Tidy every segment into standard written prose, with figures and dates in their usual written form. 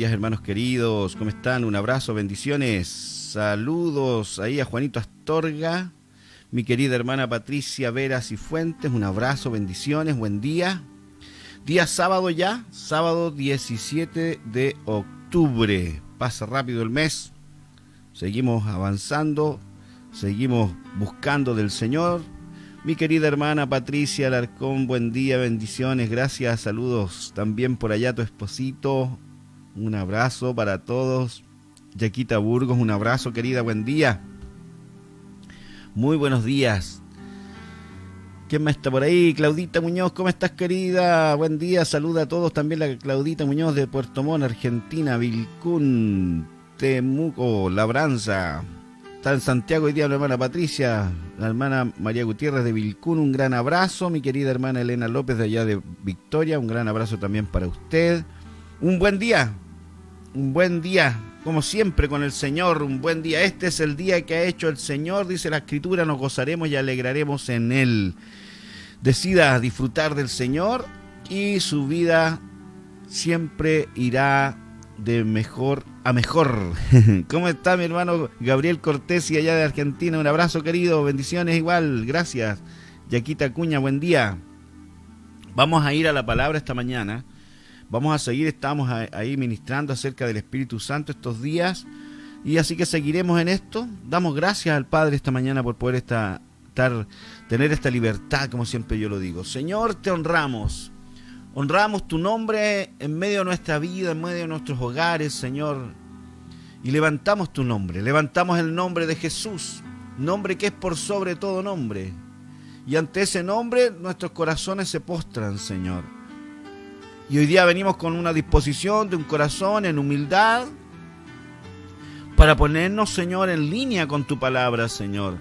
días, hermanos queridos. ¿Cómo están? Un abrazo, bendiciones. Saludos ahí a Juanito Astorga, mi querida hermana Patricia Veras y Fuentes. Un abrazo, bendiciones, buen día. Día sábado ya, sábado 17 de octubre. Pasa rápido el mes. Seguimos avanzando, seguimos buscando del Señor. Mi querida hermana Patricia Alarcón, buen día, bendiciones, gracias, saludos también por allá a tu esposito, un abrazo para todos. Yaquita Burgos, un abrazo querida, buen día. Muy buenos días. ¿Quién más está por ahí? Claudita Muñoz, ¿cómo estás querida? Buen día, saluda a todos, también la Claudita Muñoz de Puerto Montt, Argentina, Vilcún, Temuco, Labranza. Está en Santiago hoy día la hermana Patricia, la hermana María Gutiérrez de Vilcún, un gran abrazo. Mi querida hermana Elena López de allá de Victoria, un gran abrazo también para usted. Un buen día, como siempre con el Señor, un buen día. Este es el día que ha hecho el Señor, dice la Escritura, nos gozaremos y alegraremos en Él. Decida disfrutar del Señor y su vida siempre irá de mejor a mejor. ¿Cómo está mi hermano Gabriel Cortés y allá de Argentina? Un abrazo querido, bendiciones igual, gracias. Yaquita Acuña, buen día. Vamos a ir a la palabra esta mañana. Vamos a seguir, estamos ahí ministrando acerca del Espíritu Santo estos días. Y así que seguiremos en esto. Damos gracias al Padre esta mañana por poder tener esta libertad, como siempre yo lo digo. Señor, te honramos. Honramos tu nombre en medio de nuestra vida, en medio de nuestros hogares, Señor. Y levantamos tu nombre, levantamos el nombre de Jesús, nombre que es por sobre todo nombre. Y ante ese nombre nuestros corazones se postran, Señor. Y hoy día venimos con una disposición de un corazón en humildad para ponernos, Señor, en línea con tu palabra, Señor.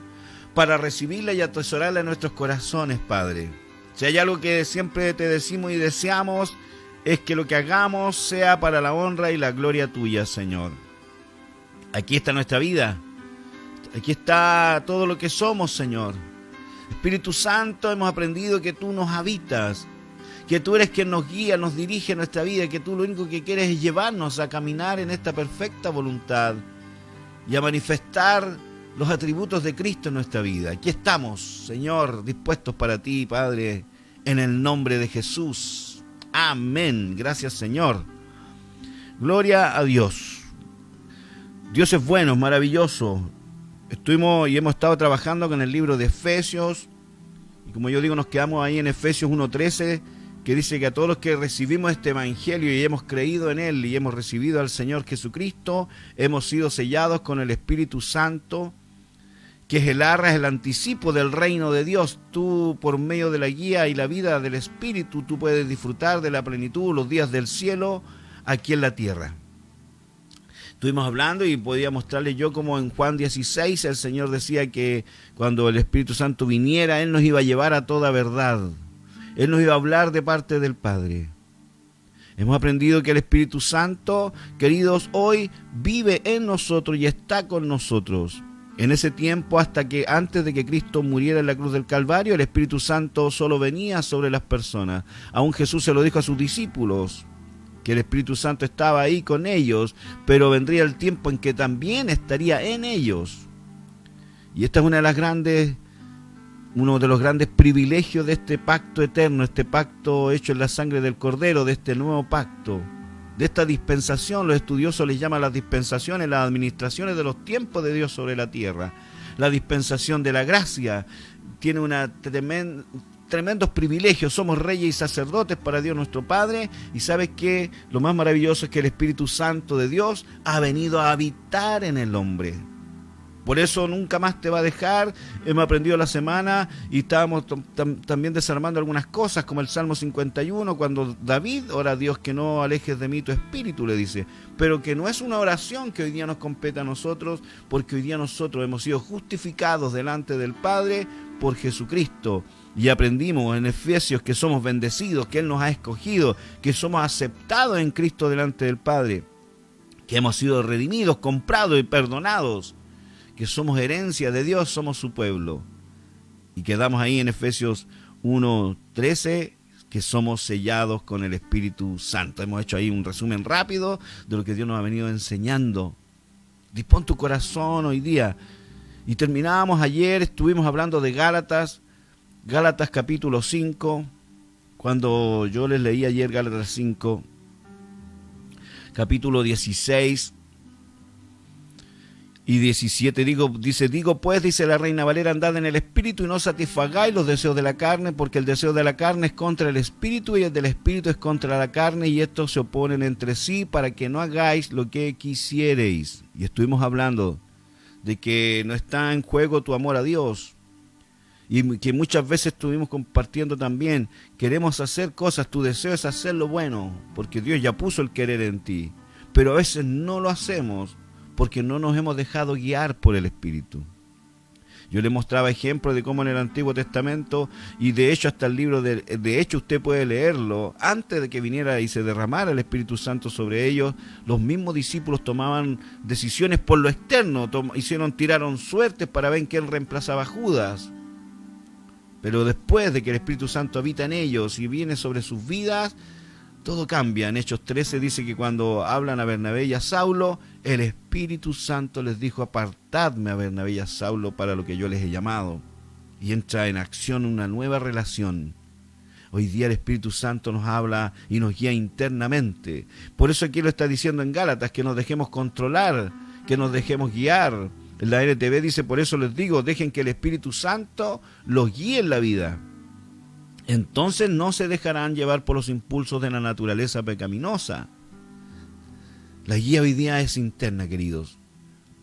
Para recibirla y atesorarla en nuestros corazones, Padre. Si hay algo que siempre te decimos y deseamos, es que lo que hagamos sea para la honra y la gloria tuya, Señor. Aquí está nuestra vida. Aquí está todo lo que somos, Señor. Espíritu Santo, hemos aprendido que tú nos habitas, que tú eres quien nos guía, nos dirige nuestra vida, que tú lo único que quieres es llevarnos a caminar en esta perfecta voluntad y a manifestar los atributos de Cristo en nuestra vida. Aquí estamos, Señor, dispuestos para ti, Padre, en el nombre de Jesús. Amén. Gracias, Señor. Gloria a Dios. Dios es bueno, es maravilloso. Estuvimos y hemos estado trabajando con el libro de Efesios. Y como yo digo, nos quedamos ahí en Efesios 1:13, que dice que a todos los que recibimos este evangelio y hemos creído en él y hemos recibido al Señor Jesucristo, hemos sido sellados con el Espíritu Santo, que es el arra, es el anticipo del reino de Dios. Tú, por medio de la guía y la vida del Espíritu, tú puedes disfrutar de la plenitud, los días del cielo, aquí en la tierra. Estuvimos hablando y podía mostrarles yo como en Juan 16 el Señor decía que cuando el Espíritu Santo viniera, Él nos iba a llevar a toda verdad. Él nos iba a hablar de parte del Padre. Hemos aprendido que el Espíritu Santo, queridos, hoy vive en nosotros y está con nosotros. En ese tiempo, antes de que Cristo muriera en la cruz del Calvario, el Espíritu Santo solo venía sobre las personas. Aún Jesús se lo dijo a sus discípulos, que el Espíritu Santo estaba ahí con ellos, pero vendría el tiempo en que también estaría en ellos. Y esta es uno de los grandes privilegios de este pacto eterno, este pacto hecho en la sangre del Cordero, de este nuevo pacto. De esta dispensación, los estudiosos les llaman las dispensaciones, las administraciones de los tiempos de Dios sobre la tierra. La dispensación de la gracia tiene tremendos privilegios. Somos reyes y sacerdotes para Dios nuestro Padre. Y ¿sabes qué? Lo más maravilloso es que el Espíritu Santo de Dios ha venido a habitar en el hombre. Por eso nunca más te va a dejar. Hemos aprendido la semana y estábamos también desarmando algunas cosas, como el Salmo 51, cuando David ora a Dios que no alejes de mí tu espíritu, le dice. Pero que no es una oración que hoy día nos compete a nosotros, porque hoy día nosotros hemos sido justificados delante del Padre por Jesucristo. Y aprendimos en Efesios que somos bendecidos, que Él nos ha escogido, que somos aceptados en Cristo delante del Padre, que hemos sido redimidos, comprados y perdonados, que somos herencia de Dios, somos su pueblo. Y quedamos ahí en Efesios 1:13, que somos sellados con el Espíritu Santo. Hemos hecho ahí un resumen rápido de lo que Dios nos ha venido enseñando. Dispón tu corazón hoy día. Y terminábamos ayer, estuvimos hablando de Gálatas capítulo 5, cuando yo les leí ayer Gálatas 5, capítulo 16 y 17, digo pues, dice la Reina Valera, andad en el Espíritu y no satisfagáis los deseos de la carne, porque el deseo de la carne es contra el Espíritu y el del Espíritu es contra la carne, y estos se oponen entre sí para que no hagáis lo que quisiereis. Y estuvimos hablando de que no está en juego tu amor a Dios, y que muchas veces estuvimos compartiendo también, queremos hacer cosas, tu deseo es hacer lo bueno, porque Dios ya puso el querer en ti, pero a veces no lo hacemos porque no nos hemos dejado guiar por el Espíritu. Yo le mostraba ejemplos de cómo en el Antiguo Testamento, y de hecho hasta el libro de Hechos usted puede leerlo, antes de que viniera y se derramara el Espíritu Santo sobre ellos, los mismos discípulos tomaban decisiones por lo externo, tiraron suertes para ver quién reemplazaba a Judas. Pero después de que el Espíritu Santo habita en ellos y viene sobre sus vidas, todo cambia. En Hechos 13 dice que cuando hablan a Bernabé y a Saulo, el Espíritu Santo les dijo, apartadme a Bernabé y a Saulo para lo que yo les he llamado. Y entra en acción una nueva relación. Hoy día el Espíritu Santo nos habla y nos guía internamente. Por eso aquí lo está diciendo en Gálatas, que nos dejemos controlar, que nos dejemos guiar. En la NTV dice, por eso les digo, dejen que el Espíritu Santo los guíe en la vida. Entonces no se dejarán llevar por los impulsos de la naturaleza pecaminosa. La guía hoy día es interna, queridos.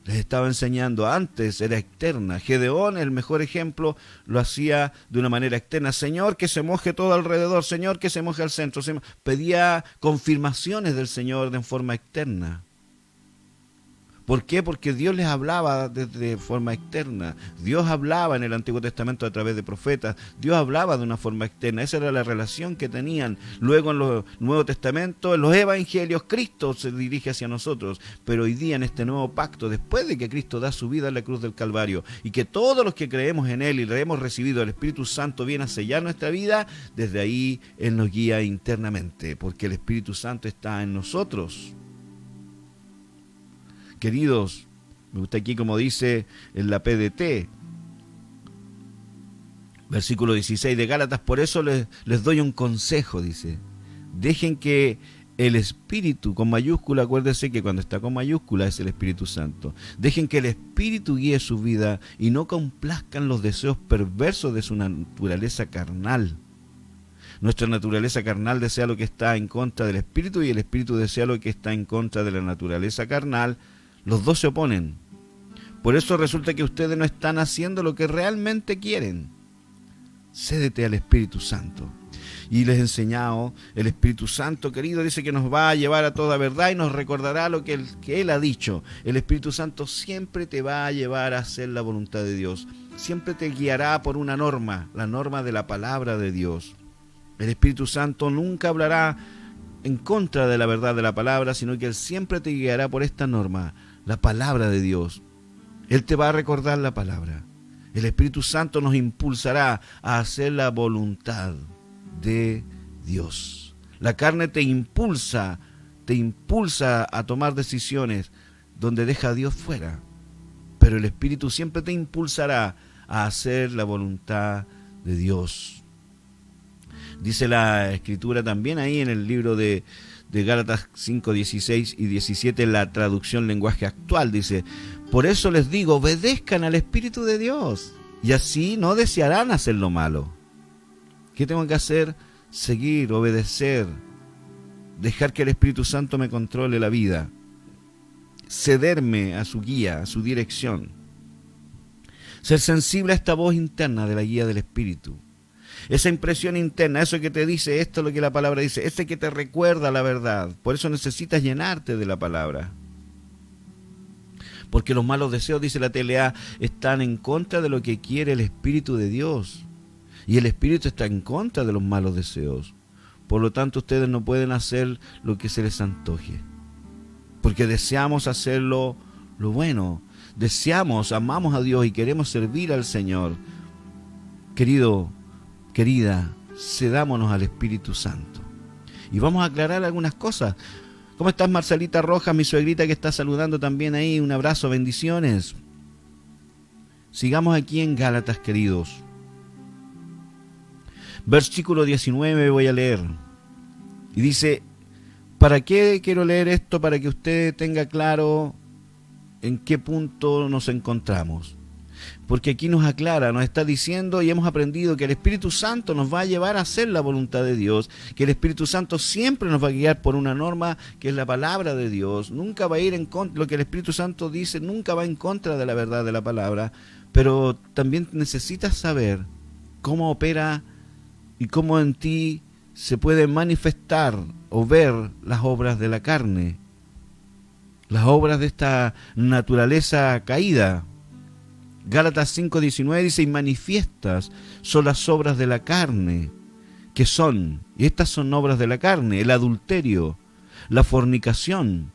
Les estaba enseñando, antes era externa. Gedeón, el mejor ejemplo, lo hacía de una manera externa. Señor, que se moje todo alrededor. Señor, que se moje al centro. Pedía confirmaciones del Señor de forma externa. ¿Por qué? Porque Dios les hablaba de forma externa. Dios hablaba en el Antiguo Testamento a través de profetas. Dios hablaba de una forma externa. Esa era la relación que tenían. Luego en el Nuevo Testamento, en los Evangelios, Cristo se dirige hacia nosotros. Pero hoy día en este nuevo pacto, después de que Cristo da su vida en la cruz del Calvario, y que todos los que creemos en Él y le hemos recibido el Espíritu Santo viene a sellar nuestra vida, desde ahí Él nos guía internamente, porque el Espíritu Santo está en nosotros. Queridos, me gusta aquí como dice en la PDT, versículo 16 de Gálatas, por eso les doy un consejo, dice, dejen que el Espíritu, con mayúscula, acuérdense que cuando está con mayúscula es el Espíritu Santo, dejen que el Espíritu guíe su vida y no complazcan los deseos perversos de su naturaleza carnal. Nuestra naturaleza carnal desea lo que está en contra del Espíritu y el Espíritu desea lo que está en contra de la naturaleza carnal. Los dos se oponen. Por eso resulta que ustedes no están haciendo lo que realmente quieren. Cédete al Espíritu Santo. Y les he enseñado, el Espíritu Santo, querido, dice que nos va a llevar a toda verdad y nos recordará lo que Él ha dicho. El Espíritu Santo siempre te va a llevar a hacer la voluntad de Dios. Siempre te guiará por una norma, la norma de la palabra de Dios. El Espíritu Santo nunca hablará en contra de la verdad de la palabra, sino que Él siempre te guiará por esta norma, la palabra de Dios. Él te va a recordar la palabra. El Espíritu Santo nos impulsará a hacer la voluntad de Dios. La carne te impulsa a tomar decisiones donde deja a Dios fuera. Pero el Espíritu siempre te impulsará a hacer la voluntad de Dios. Dice la Escritura también ahí en el libro de Gálatas 5, 16 y 17, la traducción lenguaje actual, dice, por eso les digo, obedezcan al Espíritu de Dios, y así no desearán hacer lo malo. ¿Qué tengo que hacer? Seguir, obedecer, dejar que el Espíritu Santo me controle la vida, cederme a su guía, a su dirección, ser sensible a esta voz interna de la guía del Espíritu. Esa impresión interna, eso que te dice, esto es lo que la palabra dice, ese que te recuerda la verdad. Por eso necesitas llenarte de la palabra. Porque los malos deseos, dice la TLA, están en contra de lo que quiere el Espíritu de Dios. Y el Espíritu está en contra de los malos deseos. Por lo tanto, ustedes no pueden hacer lo que se les antoje. Porque deseamos hacerlo lo bueno. Amamos a Dios y queremos servir al Señor. Querido, querida, cedámonos al Espíritu Santo. Y vamos a aclarar algunas cosas. ¿Cómo estás, Marcelita Rojas, mi suegrita que está saludando también ahí? Un abrazo, bendiciones. Sigamos aquí en Gálatas, queridos. Versículo 19 voy a leer. Y dice, ¿para qué quiero leer esto? Para que usted tenga claro en qué punto nos encontramos. Porque aquí nos aclara, nos está diciendo y hemos aprendido que el Espíritu Santo nos va a llevar a hacer la voluntad de Dios, que el Espíritu Santo siempre nos va a guiar por una norma que es la palabra de Dios. Nunca va a ir en contra, lo que el Espíritu Santo dice nunca va en contra de la verdad de la palabra, pero también necesitas saber cómo opera y cómo en ti se puede manifestar o ver las obras de la carne, las obras de esta naturaleza caída. Gálatas 5:19 dice, y manifiestas son las obras de la carne, que son, y estas son obras de la carne, el adulterio, la fornicación,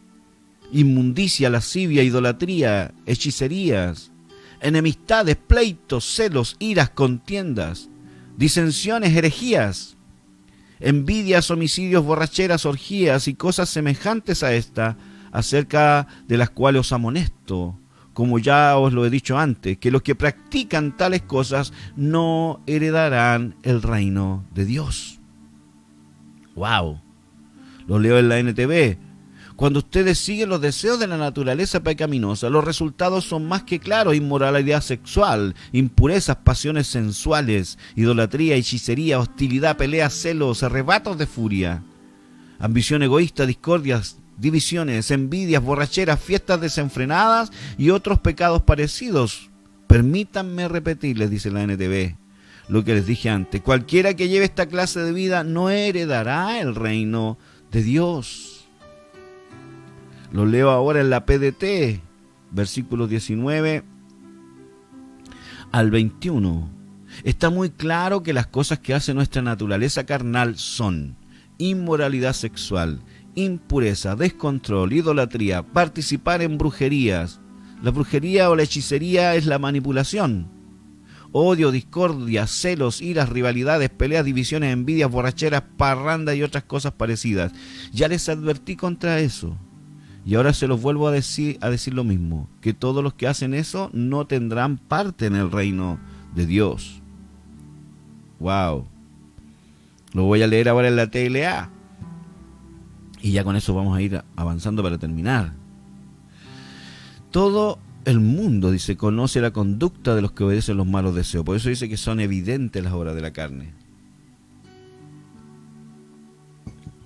inmundicia, lascivia, idolatría, hechicerías, enemistades, pleitos, celos, iras, contiendas, disensiones, herejías, envidias, homicidios, borracheras, orgías y cosas semejantes a esta, acerca de las cuales os amonesto, como ya os lo he dicho antes, que los que practican tales cosas no heredarán el reino de Dios. ¡Wow! Lo leo en la NTV. Cuando ustedes siguen los deseos de la naturaleza pecaminosa, los resultados son más que claros: inmoralidad sexual, impurezas, pasiones sensuales, idolatría, hechicería, hostilidad, peleas, celos, arrebatos de furia, ambición egoísta, discordias, divisiones, envidias, borracheras, fiestas desenfrenadas y otros pecados parecidos. Permítanme repetirles, dice la NTV, lo que les dije antes. Cualquiera que lleve esta clase de vida no heredará el reino de Dios. Lo leo ahora en la PDT, versículos 19 al 21. Está muy claro que las cosas que hace nuestra naturaleza carnal son inmoralidad sexual, impureza, descontrol, idolatría, participar en brujerías. La brujería o la hechicería es la manipulación. Odio, discordia, celos, iras, rivalidades, peleas, divisiones, envidias, borracheras, parranda y otras cosas parecidas. Ya les advertí contra eso. Y ahora se los vuelvo a decir lo mismo, que todos los que hacen eso no tendrán parte en el reino de Dios. Wow. Lo voy a leer ahora en la TLA. Y ya con eso vamos a ir avanzando para terminar. Todo el mundo, dice, conoce la conducta de los que obedecen los malos deseos. Por eso dice que son evidentes las obras de la carne.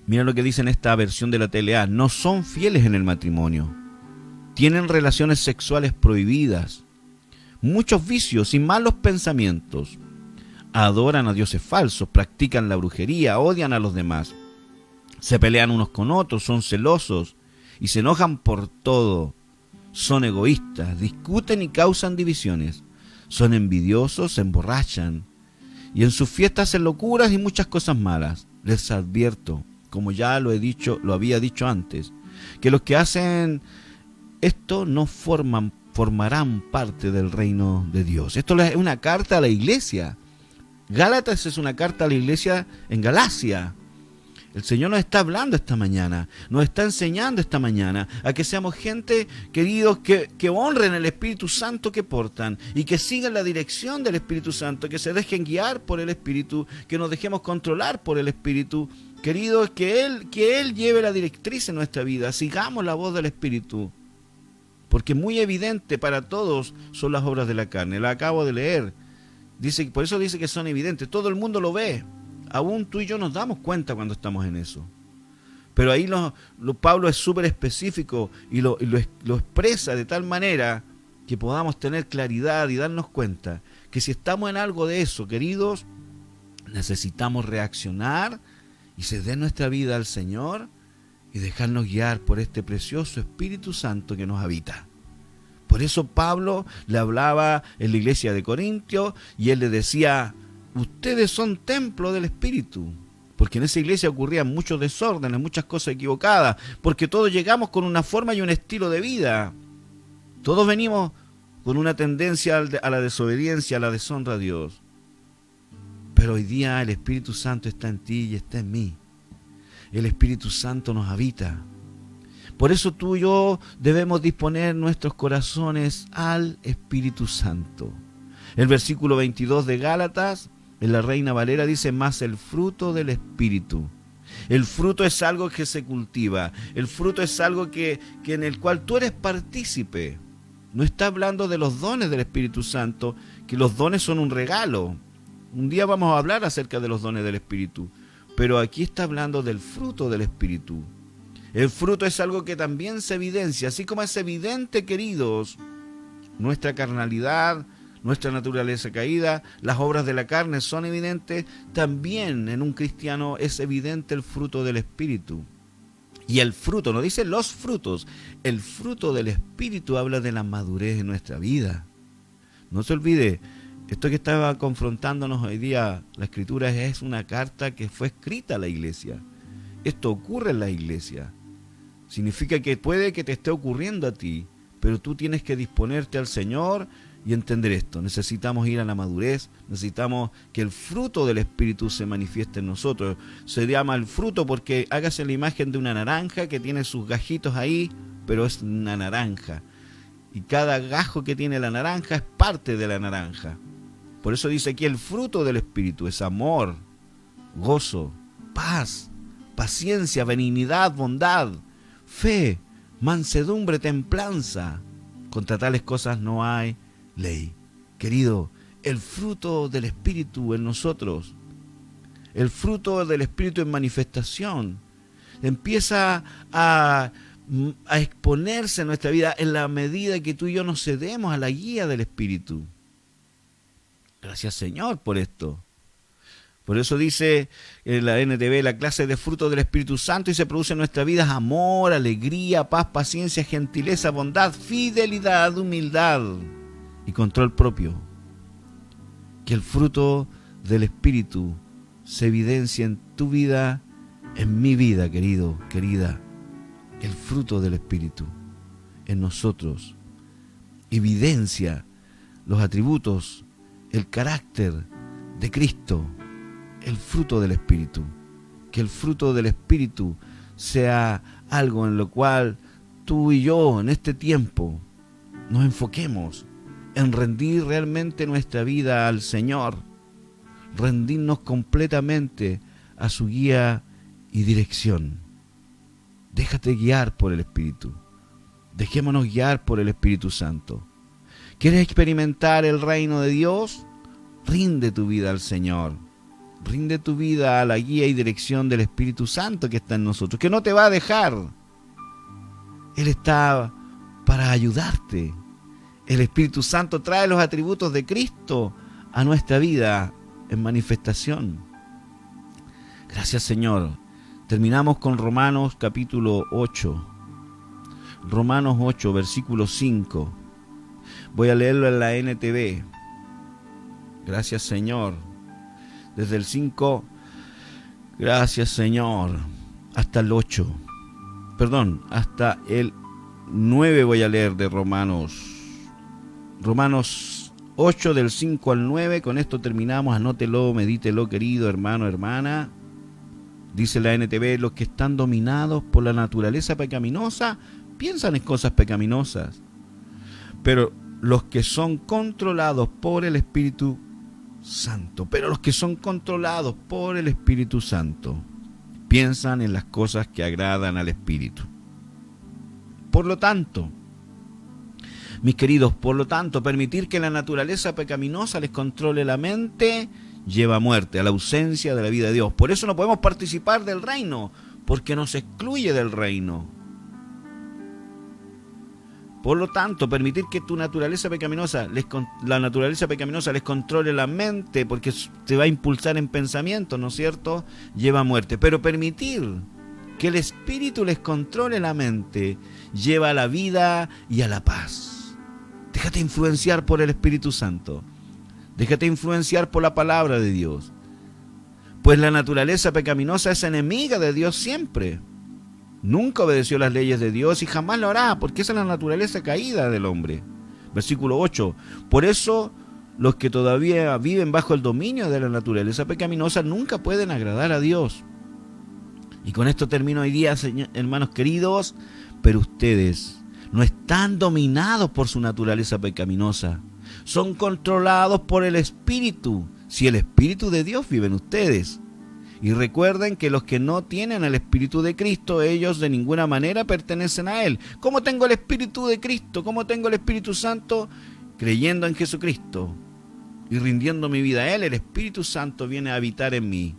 Mira lo que dice en esta versión de la TLA. No son fieles en el matrimonio. Tienen relaciones sexuales prohibidas. Muchos vicios y malos pensamientos. Adoran a dioses falsos. Practican la brujería. Odian a los demás. Se pelean unos con otros. Son celosos. Y se enojan por todo. Son egoístas. Discuten y causan divisiones. Son envidiosos. Se emborrachan. Y en sus fiestas hacen locuras y muchas cosas malas. Les advierto, como ya lo había dicho antes, que los que hacen esto no formarán parte del reino de Dios. Esto es una carta a la iglesia. Gálatas es una carta a la iglesia en Galacia. El Señor nos está hablando esta mañana, nos está enseñando esta mañana a que seamos gente, queridos, que honren el Espíritu Santo que portan y que sigan la dirección del Espíritu Santo, que se dejen guiar por el Espíritu, que nos dejemos controlar por el Espíritu. Queridos, que Él lleve la directriz en nuestra vida, sigamos la voz del Espíritu, porque muy evidente para todos son las obras de la carne. La acabo de leer, por eso dice que son evidentes, todo el mundo lo ve. Aún tú y yo nos damos cuenta cuando estamos en eso. Pero ahí Pablo es súper específico y lo expresa de tal manera que podamos tener claridad y darnos cuenta que si estamos en algo de eso, queridos, necesitamos reaccionar y ceder nuestra vida al Señor y dejarnos guiar por este precioso Espíritu Santo que nos habita. Por eso Pablo le hablaba en la iglesia de Corintios y él le decía: ustedes son templo del Espíritu, porque en esa iglesia ocurrían muchos desórdenes, muchas cosas equivocadas, porque todos llegamos con una forma y un estilo de vida. Todos venimos con una tendencia a la desobediencia, a la deshonra a Dios. Pero hoy día el Espíritu Santo está en ti y está en mí. El Espíritu Santo nos habita. Por eso tú y yo debemos disponer nuestros corazones al Espíritu Santo. El versículo 22 de Gálatas, en la Reina Valera, dice: más el fruto del Espíritu. El fruto es algo que se cultiva. El fruto es algo que en el cual tú eres partícipe. No está hablando de los dones del Espíritu Santo, que los dones son un regalo. Un día vamos a hablar acerca de los dones del Espíritu. Pero aquí está hablando del fruto del Espíritu. El fruto es algo que también se evidencia. Así como es evidente, queridos, nuestra carnalidad, nuestra naturaleza caída, las obras de la carne son evidentes, también en un cristiano es evidente el fruto del Espíritu. Y el fruto, no dice los frutos, el fruto del Espíritu habla de la madurez de nuestra vida. No se olvide, esto que estaba confrontándonos hoy día, la Escritura, es una carta que fue escrita a la iglesia. Esto ocurre en la iglesia. Significa que puede que te esté ocurriendo a ti, pero tú tienes que disponerte al Señor y entender esto. Necesitamos ir a la madurez, necesitamos que el fruto del Espíritu se manifieste en nosotros. Se llama el fruto porque hágase la imagen de una naranja que tiene sus gajitos ahí, pero es una naranja. Y cada gajo que tiene la naranja es parte de la naranja. Por eso dice aquí el fruto del Espíritu es amor, gozo, paz, paciencia, benignidad, bondad, fe, mansedumbre, templanza. Contra tales cosas no hay ley. Querido, el fruto del Espíritu en nosotros, el fruto del Espíritu en manifestación, empieza a exponerse en nuestra vida en la medida que tú y yo nos cedemos a la guía del Espíritu. Gracias, Señor, por esto. Por eso dice en la NTV, la clase de fruto del Espíritu Santo, y se produce en nuestra vida amor, alegría, paz, paciencia, gentileza, bondad, fidelidad, humildad y control propio. Que el fruto del Espíritu se evidencie en tu vida, en mi vida, querido, querida. El fruto del Espíritu en nosotros evidencia los atributos, el carácter de Cristo. El fruto del Espíritu. Que el fruto del Espíritu sea algo en lo cual tú y yo en este tiempo nos enfoquemos en rendir realmente nuestra vida al Señor, rendirnos completamente a su guía y dirección. Déjate guiar por el Espíritu. Dejémonos guiar por el Espíritu Santo. ¿Quieres experimentar el reino de Dios? Rinde tu vida al Señor. Rinde tu vida a la guía y dirección del Espíritu Santo que está en nosotros, que no te va a dejar. Él está para ayudarte. El Espíritu Santo trae los atributos de Cristo a nuestra vida en manifestación. Gracias, Señor. Terminamos con Romanos capítulo 8. Romanos 8, versículo 5. Voy a leerlo en la NTV. Gracias, Señor. Desde el 5, gracias, Señor, hasta el 8. Perdón, hasta el 9 voy a leer de Romanos. Romanos 8, del 5 al 9. Con esto terminamos. Anótelo, medítelo, querido hermano, hermana. Dice la NTV: los que están dominados por la naturaleza pecaminosa piensan en cosas pecaminosas, pero los que son controlados por el Espíritu Santo, piensan en las cosas que agradan al Espíritu. Por lo tanto, mis queridos, permitir que la naturaleza pecaminosa les controle la mente lleva a muerte, a la ausencia de la vida de Dios. Por eso no podemos participar del reino, porque nos excluye del reino. Por lo tanto, permitir que la naturaleza pecaminosa les controle la mente, porque te va a impulsar en pensamientos, ¿no es cierto?, lleva a muerte. Pero permitir que el Espíritu les controle la mente lleva a la vida y a la paz. Déjate influenciar por el Espíritu Santo. Déjate influenciar por la palabra de Dios. Pues la naturaleza pecaminosa es enemiga de Dios siempre. Nunca obedeció las leyes de Dios y jamás lo hará, porque esa es la naturaleza caída del hombre. Versículo 8. Por eso los que todavía viven bajo el dominio de la naturaleza pecaminosa nunca pueden agradar a Dios. Y con esto termino hoy día, hermanos queridos, pero ustedes no están dominados por su naturaleza pecaminosa, son controlados por el Espíritu, si el Espíritu de Dios vive en ustedes. Y recuerden que los que no tienen el Espíritu de Cristo, ellos de ninguna manera pertenecen a Él. ¿Cómo tengo el Espíritu de Cristo? ¿Cómo tengo el Espíritu Santo? Creyendo en Jesucristo y rindiendo mi vida a Él, el Espíritu Santo viene a habitar en mí.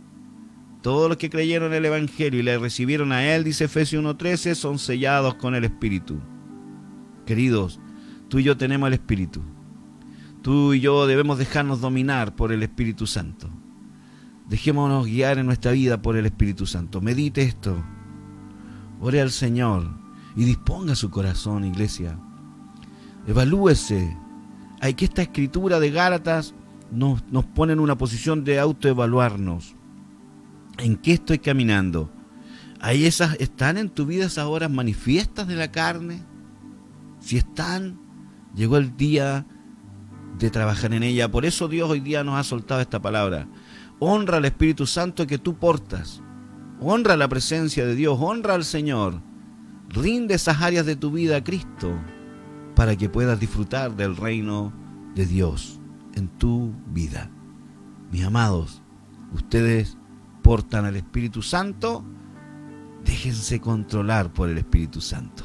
Todos los que creyeron en el Evangelio y le recibieron a Él, dice Efesios 1:13, son sellados con el Espíritu. Queridos, tú y yo tenemos el Espíritu. Tú y yo debemos dejarnos dominar por el Espíritu Santo. Dejémonos guiar en nuestra vida por el Espíritu Santo. Medite esto. Ore al Señor y disponga su corazón, iglesia. Evalúese. Hay que esta escritura de Gálatas nos pone en una posición de autoevaluarnos. ¿En qué estoy caminando? ¿Están en tu vida esas horas manifiestas de la carne? Si están, llegó el día de trabajar en ella. Por eso Dios hoy día nos ha soltado esta palabra. Honra al Espíritu Santo que tú portas. Honra la presencia de Dios. Honra al Señor. Rinde esas áreas de tu vida a Cristo para que puedas disfrutar del reino de Dios en tu vida. Mis amados, ustedes portan al Espíritu Santo. Déjense controlar por el Espíritu Santo.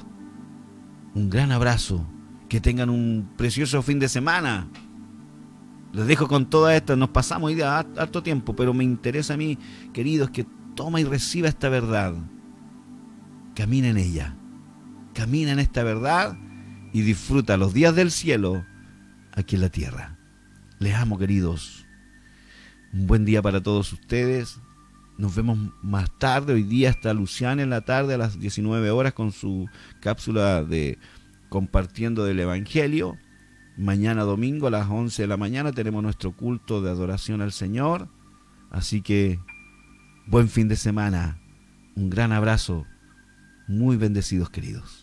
Un gran abrazo. Que tengan un precioso fin de semana. Les dejo con toda esta. Nos pasamos hoy día harto tiempo, pero me interesa a mí, queridos, que toma y reciba esta verdad. Camina en ella. Camina en esta verdad y disfruta los días del cielo aquí en la tierra. Les amo, queridos. Un buen día para todos ustedes. Nos vemos más tarde. Hoy día está Luciana en la tarde a las 19 horas con su cápsula de compartiendo del Evangelio. Mañana domingo a las 11 de la mañana tenemos nuestro culto de adoración al Señor. Así que buen fin de semana. Un gran abrazo. Muy bendecidos, queridos.